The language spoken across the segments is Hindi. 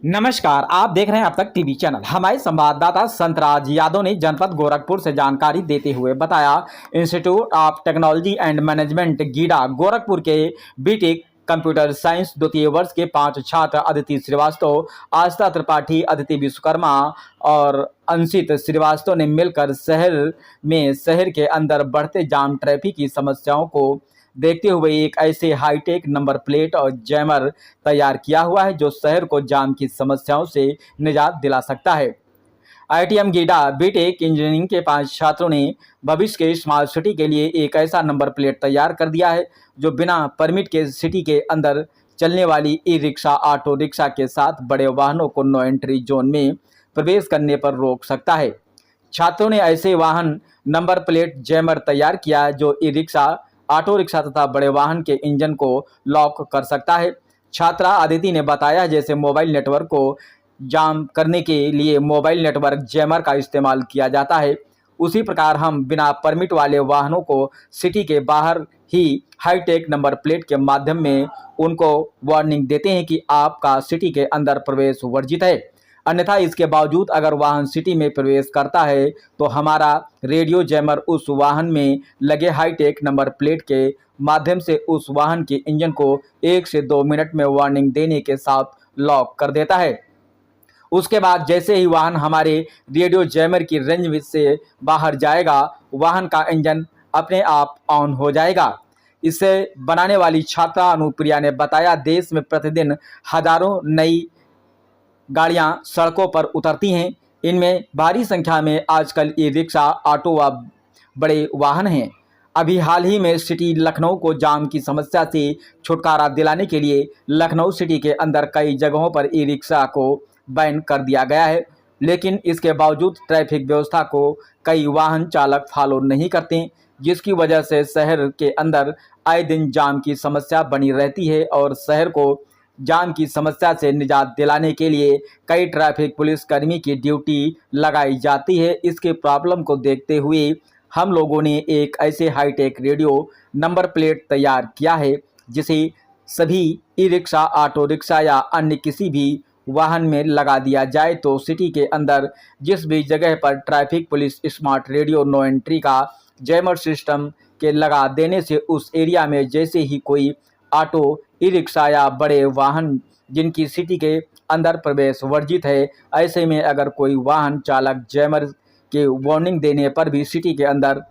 नमस्कार, आप देख रहे हैं अब तक टीवी चैनल। हमारे संवाददाता संतराज यादव ने जनपद गोरखपुर से जानकारी देते हुए बताया, institute of technology and management GIDA Gorakhpur के बीटेक कंप्यूटर साइंस द्वितीय वर्ष के 5 छात्र अदिति श्रीवास्तव, आस्था त्रिपाठी, अदिति विश्वकर्मा और अंशित श्रीवास्तव ने मिलकर शहर के अंदर बढ़ते जाम ट्रैफिक की समस्याओं को देखते हुए एक ऐसे हाईटेक नंबर प्लेट और जैमर तैयार किया हुआ है जो शहर को जाम की समस्याओं से निजात दिला सकता है। आईटीएम गीडा बीटेक इंजीनियरिंग के 5 छात्रों ने भविष्य के स्मार्ट सिटी के लिए एक ऐसा नंबर प्लेट तैयार कर दिया है जो बिना परमिट के सिटी के अंदर चलने वाली ई रिक्शा, ऑटो रिक्शा के साथ बड़े वाहनों को नो एंट्री जोन में प्रवेश करने पर रोक सकता है। छात्रों ने ऐसे वाहन नंबर प्लेट जैमर तैयार किया है जो ई रिक्शा, ऑटो रिक्शा तथा बड़े वाहन के इंजन को लॉक कर सकता है। छात्रा आदिति ने बताया, जैसे मोबाइल नेटवर्क को जाम करने के लिए मोबाइल नेटवर्क जैमर का इस्तेमाल किया जाता है, उसी प्रकार हम बिना परमिट वाले वाहनों को सिटी के बाहर ही हाईटेक नंबर प्लेट के माध्यम में उनको वार्निंग देते हैं कि आपका सिटी के अंदर प्रवेश वर्जित है। अन्यथा इसके बावजूद अगर वाहन सिटी में प्रवेश करता है तो हमारा रेडियो जैमर उस वाहन में लगे हाईटेक नंबर प्लेट के माध्यम से उस वाहन के इंजन को 1 से 2 मिनट में वार्निंग देने के साथ लॉक कर देता है। उसके बाद जैसे ही वाहन हमारे रेडियो जैमर की रेंज से बाहर जाएगा, वाहन का इंजन अपने आप ऑन हो जाएगा। इसे बनाने वाली छात्रा अनुप्रिया ने बताया, देश में प्रतिदिन हजारों नई गाड़ियां सड़कों पर उतरती हैं। इनमें भारी संख्या में आजकल ई रिक्शा, ऑटो व बड़े वाहन हैं। अभी हाल ही में सिटी लखनऊ को जाम की समस्या से छुटकारा दिलाने के लिए लखनऊ सिटी के अंदर कई जगहों पर ई रिक्शा को बैन कर दिया गया है, लेकिन इसके बावजूद ट्रैफिक व्यवस्था को कई वाहन चालक फॉलो नहीं करते, जिसकी वजह से शहर के अंदर आए दिन जाम की समस्या बनी रहती है। और शहर को जाम की समस्या से निजात दिलाने के लिए कई ट्रैफिक पुलिस कर्मी की ड्यूटी लगाई जाती है। इसके प्रॉब्लम को देखते हुए हम लोगों ने एक ऐसे हाईटेक रेडियो नंबर प्लेट तैयार किया है जिसे सभी ई रिक्शा, ऑटो रिक्शा या अन्य किसी भी वाहन में लगा दिया जाए तो सिटी के अंदर जिस भी जगह पर traffic police smart radio no entry का जैमर सिस्टम के लगा देने से उस एरिया में जैसे ही कोई ऑटो, ई रिक्शा या बड़े वाहन जिनकी सिटी के अंदर प्रवेश वर्जित है, ऐसे में अगर कोई वाहन चालक जैमर के वार्निंग देने पर भी सिटी के अंदर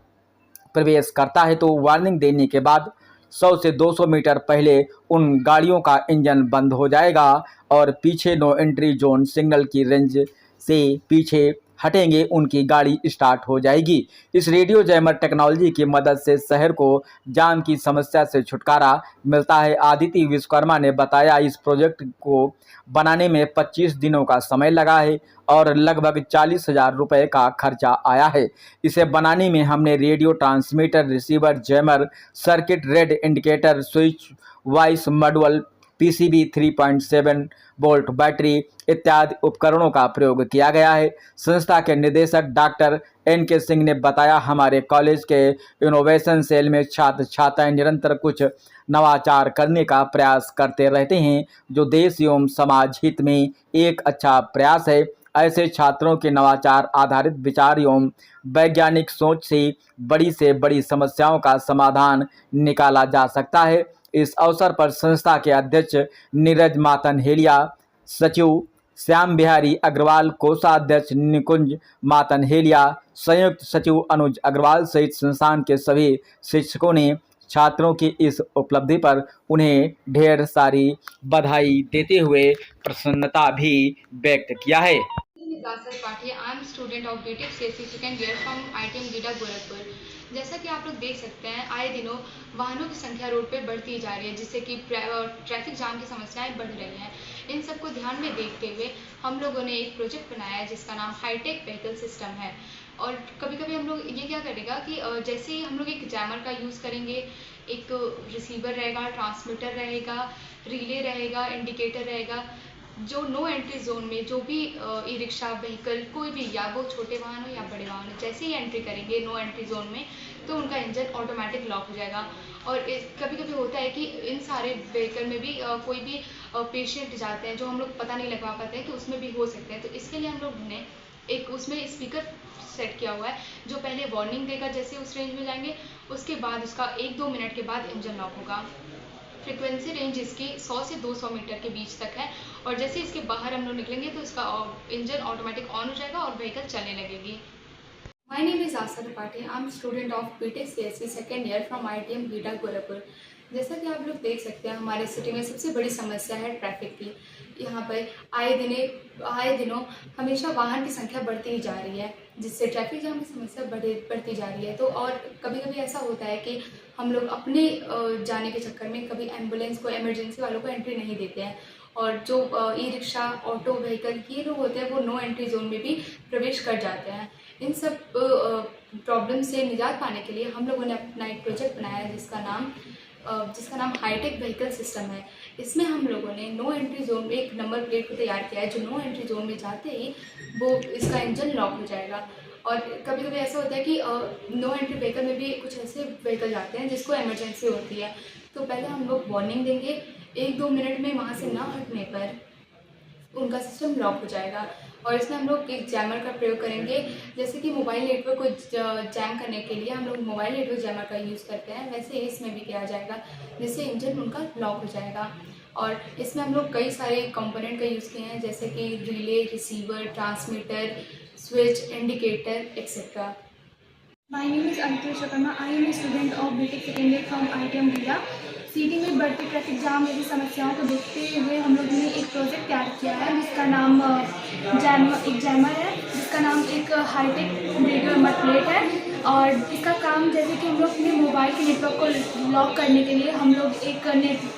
प्रवेश करता है तो वार्निंग देने के बाद 100 से 200 मीटर पहले उन गाड़ियों का इंजन बंद हो जाएगा और पीछे नो एंट्री जोन सिग्नल की रेंज से पीछे हटेंगे, उनकी गाड़ी स्टार्ट हो जाएगी। इस रेडियो जैमर टेक्नोलॉजी की मदद से शहर को जाम की समस्या से छुटकारा मिलता है। आदिति विश्वकर्मा ने बताया, इस प्रोजेक्ट को बनाने में 25 दिनों का समय लगा है और लगभग 40,000 रुपये का खर्चा आया है। इसे बनाने में हमने radio transmitter, receiver, jammer circuit, red indicator, switch, voice module, PCB, 3.7 volt battery इत्यादि उपकरणों का प्रयोग किया गया है। संस्था के निदेशक डॉक्टर एन.के. सिंह ने बताया, हमारे कॉलेज के इनोवेशन सेल में छात्र छात्राएं निरंतर कुछ नवाचार करने का प्रयास करते रहते हैं जो देश एवं समाज हित में एक अच्छा प्रयास है। ऐसे छात्रों के नवाचार आधारित विचार एवं वैज्ञानिक सोच से बड़ी समस्याओं का समाधान निकाला जा सकता है। इस अवसर पर संस्था के अध्यक्ष नीरज मातनहेलिया, सचिव श्याम बिहारी अग्रवाल, कोषाध्यक्ष निकुंज मातनहेलिया, संयुक्त सचिव अनुज अग्रवाल सहित संस्थान के सभी शिक्षकों ने छात्रों की इस उपलब्धि पर उन्हें ढेर सारी बधाई देते हुए प्रसन्नता भी व्यक्त किया है। पाठी, I am student of BTech CSC second year from ITM Gida Gorakhpur. जैसा कि आप लोग देख सकते हैं, आए दिनों वाहनों की संख्या रोड पे बढ़ती जा रही है, जिससे कि ट्रैफिक जाम की समस्याएं बढ़ रही हैं। इन सबको ध्यान में देखते हुए हम लोगों ने एक प्रोजेक्ट बनाया है जिसका नाम हाईटेक व्हीकल सिस्टम है। और कभी कभी हम लोग ये क्या करेगा कि जैसे ही हम लोग एक जैमर का यूज़ करेंगे, एक रिसीवर रहेगा, ट्रांसमीटर रहेगा, रिले रहेगा, इंडिकेटर रहेगा, जो नो एंट्री जोन में जो भी ई रिक्शा व्हीकल कोई भी, या वो छोटे वाहन हो या बड़े वाहन हो, जैसे ही एंट्री करेंगे नो एंट्री जोन में, तो उनका इंजन ऑटोमेटिक लॉक हो जाएगा। और कभी कभी होता है कि इन सारे व्हीकल में भी कोई भी पेशेंट जाते हैं जो हम लोग पता नहीं लगवा पाते हैं कि उसमें भी हो सकते हैं। तो इसके लिए हम लोग ने एक उसमें स्पीकर सेट किया हुआ है जो पहले वार्निंग देगा जैसे उस रेंज में जाएंगे, उसके बाद उसका 1-2 मिनट के बाद इंजन लॉक होगा। फ्रिक्वेंसी रेंज इसकी 100 से 200 मीटर के बीच तक है, और जैसे इसके बाहर हम लोग निकलेंगे तो इसका इंजन ऑटोमेटिक ऑन हो जाएगा और व्हीकल चलने लगेगी। My name is Asa Tripathi. I'm student of BTech CSE second year from ITM GIDA Gorakhpur. जैसा कि आप लोग देख सकते हैं हमारे सिटी में सबसे बड़ी समस्या है ट्रैफिक की। यहाँ पर आए दिनों हमेशा वाहन की संख्या बढ़ती ही जा रही है, जिससे ट्रैफिक जाम की समस्या बढ़ती जा रही है। तो और कभी कभी ऐसा होता है कि हम लोग अपने जाने के चक्कर में कभी एम्बुलेंस को, इमरजेंसी वालों को एंट्री नहीं देते हैं, और जो ई रिक्शा, ऑटो व्हीकल ये लोग होते हैं वो नो एंट्री जोन में भी प्रवेश कर जाते हैं। इन सब प्रॉब्लम से निजात पाने के लिए हम लोगों ने अपना एक प्रोजेक्ट बनाया है जिसका नाम हाईटेक व्हीकल सिस्टम है। इसमें हम लोगों ने नो एंट्री जोन में एक नंबर प्लेट को तैयार किया है जो नो एंट्री जोन में जाते ही वो इसका इंजन लॉक हो जाएगा। और कभी कभी ऐसा होता है कि नो एंट्री व्हीकल में भी कुछ ऐसे व्हीकल जाते हैं जिसको इमरजेंसी होती है, तो पहले हम लोग वार्निंग देंगे, 1-2 मिनट में वहाँ से ना हटने पर उनका सिस्टम लॉक हो जाएगा। और इसमें हम लोग एक जैमर का प्रयोग करेंगे, जैसे कि मोबाइल नेटवर्क को जैम करने के लिए हम लोग मोबाइल नेटवर्क जैमर का यूज़ करते हैं, वैसे ही इसमें भी किया जाएगा, जिससे इंजन उनका लॉक हो जाएगा। और इसमें हम लोग कई सारे कंपोनेंट का यूज़ किए हैं, जैसे कि relay, receiver, transmitter, switch, indicator etcetera. My name is Anita Shakarma. I am a student of BTech second year from ITM GIDA। City में बढ़ती ट्रैफिक जाम जैसी समस्याओं को देखते हुए हम लोग ने एक प्रोजेक्ट तैयार किया है जिसका नाम जैमर है, जिसका नाम एक हाईटेक रेडियो नंबर प्लेट है। और इसका काम जैसे कि हम लोग अपने मोबाइल के नेटवर्क को लॉक करने के लिए हम लोग एक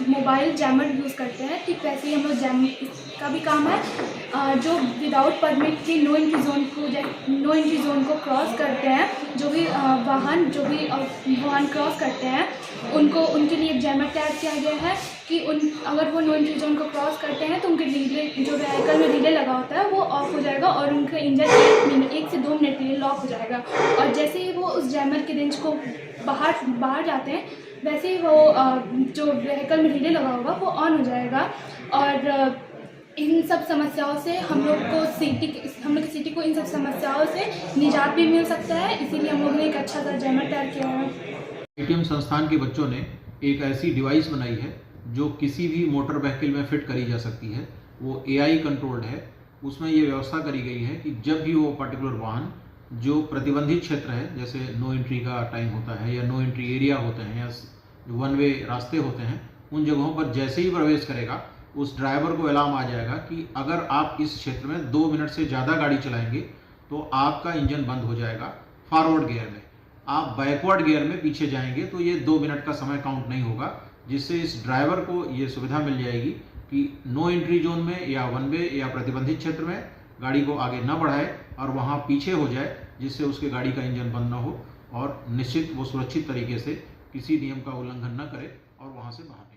मोबाइल जैमर यूज़ करते हैं, ठीक वैसे ही हम लोग का भी काम है, जो विदाउट परमिट के नो एंट्री जोन को क्रॉस करते हैं, जो भी वाहन क्रॉस करते हैं उनके लिए एक जैमर तैयार किया गया है कि अगर वो नो एंट्री जोन को क्रॉस करते हैं तो उनके रिले, जो व्हीकल में रिले लगा होता है वो ऑफ हो जाएगा और उनका इंजन 1 से 2 मिनट के लिए लॉक हो जाएगा। और जैसे ही वो उस जैमर के रेंज को बाहर जाते हैं, वैसे ही वो जो व्हीकल में रिले लगा होगा वो ऑन हो जाएगा। और इन सब समस्याओं से हम लोग की सिटी को इन सब समस्याओं से निजात भी मिल सकता है, इसीलिए हम लोगों ने एक अच्छा सा जैमर तैयार किया है। ITM संस्थान के बच्चों ने एक ऐसी डिवाइस बनाई है जो किसी भी मोटर व्हीकल में फिट करी जा सकती है। वो AI कंट्रोल्ड है। उसमें ये व्यवस्था करी गई है कि जब भी वो पर्टिकुलर वाहन जो प्रतिबंधित क्षेत्र है, जैसे नो एंट्री का टाइम होता है या नो एंट्री एरिया होते हैं या वन वे रास्ते होते हैं, उन जगहों पर जैसे ही प्रवेश करेगा उस ड्राइवर को अलार्म आ जाएगा कि अगर आप इस क्षेत्र में 2 मिनट से ज़्यादा गाड़ी चलाएंगे तो आपका इंजन बंद हो जाएगा फॉरवर्ड गियर में। आप बैकवर्ड गियर में पीछे जाएंगे तो ये 2 मिनट का समय काउंट नहीं होगा, जिससे इस ड्राइवर को ये सुविधा मिल जाएगी कि नो एंट्री जोन में या वन वे या प्रतिबंधित क्षेत्र में गाड़ी को आगे न बढ़ाए और वहाँ पीछे हो जाए, जिससे उसके गाड़ी का इंजन बंद न हो और निश्चित वो सुरक्षित तरीके से किसी नियम का उल्लंघन न करे और वहाँ से बाहर